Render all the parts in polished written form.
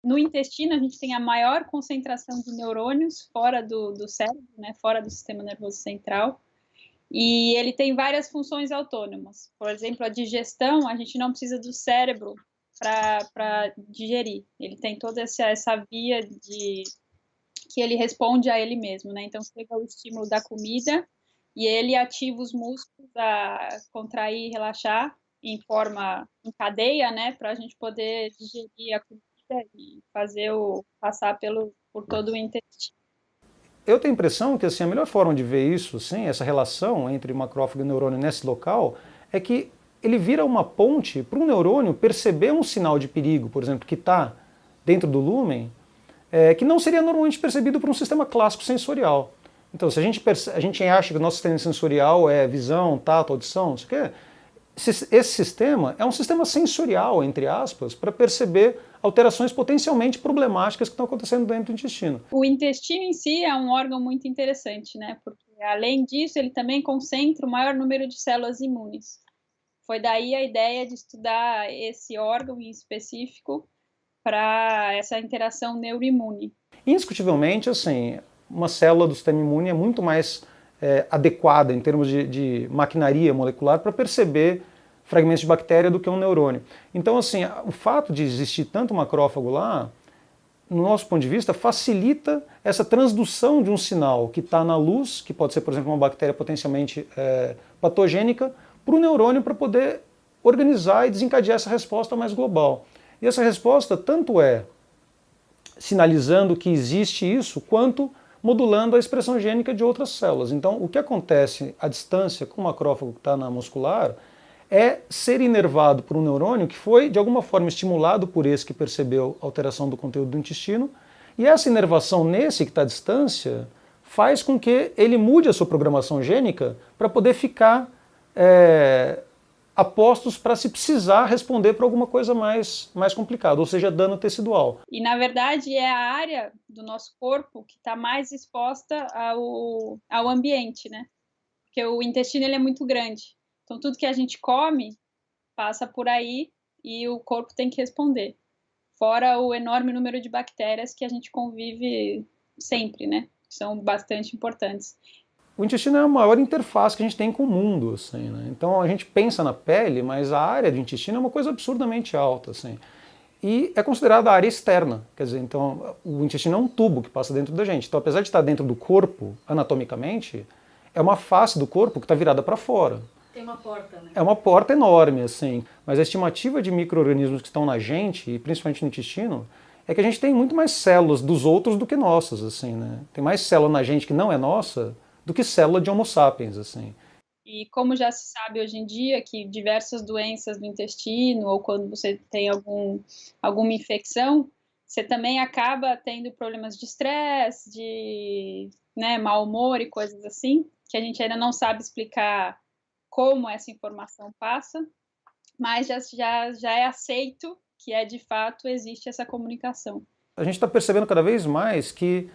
no intestino a gente tem a maior concentração de neurônios fora do cérebro, né, fora do sistema nervoso central, e ele tem várias funções autônomas. Por exemplo, a digestão, a gente não precisa do cérebro para digerir. Ele tem toda essa via de que ele responde a ele mesmo, né? Então chega o estímulo da comida e ele ativa os músculos a contrair e relaxar em cadeia, né? Para a gente poder digerir a comida e passar por todo o intestino. Eu tenho a impressão que assim, a melhor forma de ver isso, assim, essa relação entre macrófago e neurônio nesse local, é que ele vira uma ponte para um neurônio perceber um sinal de perigo, por exemplo, que está dentro do lúmen, que não seria normalmente percebido por um sistema clássico sensorial. Então, se a gente acha que o nosso sistema sensorial é visão, tato, audição, não sei o quê, esse sistema é um sistema sensorial, entre aspas, para perceber alterações potencialmente problemáticas que estão acontecendo dentro do intestino. O intestino em si é um órgão muito interessante, né? Porque, além disso, ele também concentra o maior número de células imunes. Foi daí a ideia de estudar esse órgão em específico para essa interação neuroimune. Indiscutivelmente, assim, uma célula do sistema imune é muito mais adequada em termos de maquinaria molecular para perceber fragmentos de bactéria do que um neurônio. Então, assim, o fato de existir tanto macrófago lá, no nosso ponto de vista, facilita essa transdução de um sinal que está na luz, que pode ser, por exemplo, uma bactéria potencialmente patogênica, para o neurônio para poder organizar e desencadear essa resposta mais global. E essa resposta tanto é sinalizando que existe isso, quanto modulando a expressão gênica de outras células. Então, o que acontece à distância com o macrófago que está na muscular é ser inervado por um neurônio que foi, de alguma forma, estimulado por esse que percebeu a alteração do conteúdo do intestino, e essa inervação nesse que está à distância faz com que ele mude a sua programação gênica para poder ficar a postos para se precisar responder para alguma coisa mais complicada, ou seja, dano tecidual. E, na verdade, é a área do nosso corpo que está mais exposta ao ambiente, né? Porque o intestino ele é muito grande. Então, tudo que a gente come passa por aí e o corpo tem que responder. Fora o enorme número de bactérias que a gente convive sempre, né? Que são bastante importantes. O intestino é a maior interface que a gente tem com o mundo, assim, né? Então a gente pensa na pele, mas a área do intestino é uma coisa absurdamente alta, assim. E é considerada a área externa, quer dizer, então o intestino é um tubo que passa dentro da gente. Então, apesar de estar dentro do corpo, anatomicamente, é uma face do corpo que está virada para fora. Tem uma porta, né? É uma porta enorme, assim. Mas a estimativa de micro-organismos que estão na gente, e principalmente no intestino, é que a gente tem muito mais células dos outros do que nossas, assim, né? Tem mais célula na gente que não é nossa do que célula de Homo sapiens, assim. E como já se sabe hoje em dia que diversas doenças do intestino, ou quando você tem alguma infecção, você também acaba tendo problemas de estresse, de mau humor e coisas assim, que a gente ainda não sabe explicar como essa informação passa, mas já é aceito que de fato existe essa comunicação. A gente está percebendo cada vez mais que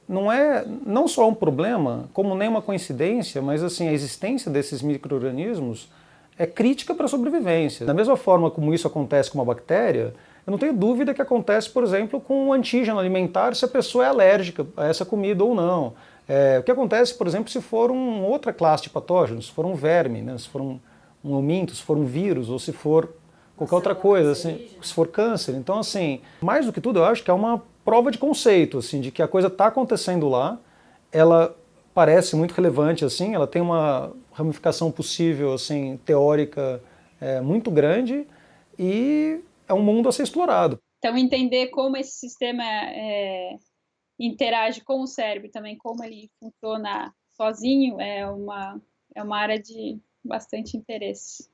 não é não só um problema, como nem uma coincidência, mas assim, a existência desses micro-organismos é crítica para a sobrevivência. Da mesma forma como isso acontece com uma bactéria, eu não tenho dúvida que acontece, por exemplo, com um antígeno alimentar, se a pessoa é alérgica a essa comida ou não. O que acontece, por exemplo, se for uma outra classe de patógenos, se for um verme, né, se for um hominto, se for um vírus, ou se for qualquer outra coisa, assim, se for câncer. Então, assim, mais do que tudo, eu acho que é uma prova de conceito, assim, de que a coisa está acontecendo lá, ela parece muito relevante, assim, ela tem uma ramificação possível, assim, teórica muito grande, e é um mundo a ser explorado. Então, entender como esse sistema interage com o cérebro, também como ele funciona sozinho, é uma área de bastante interesse.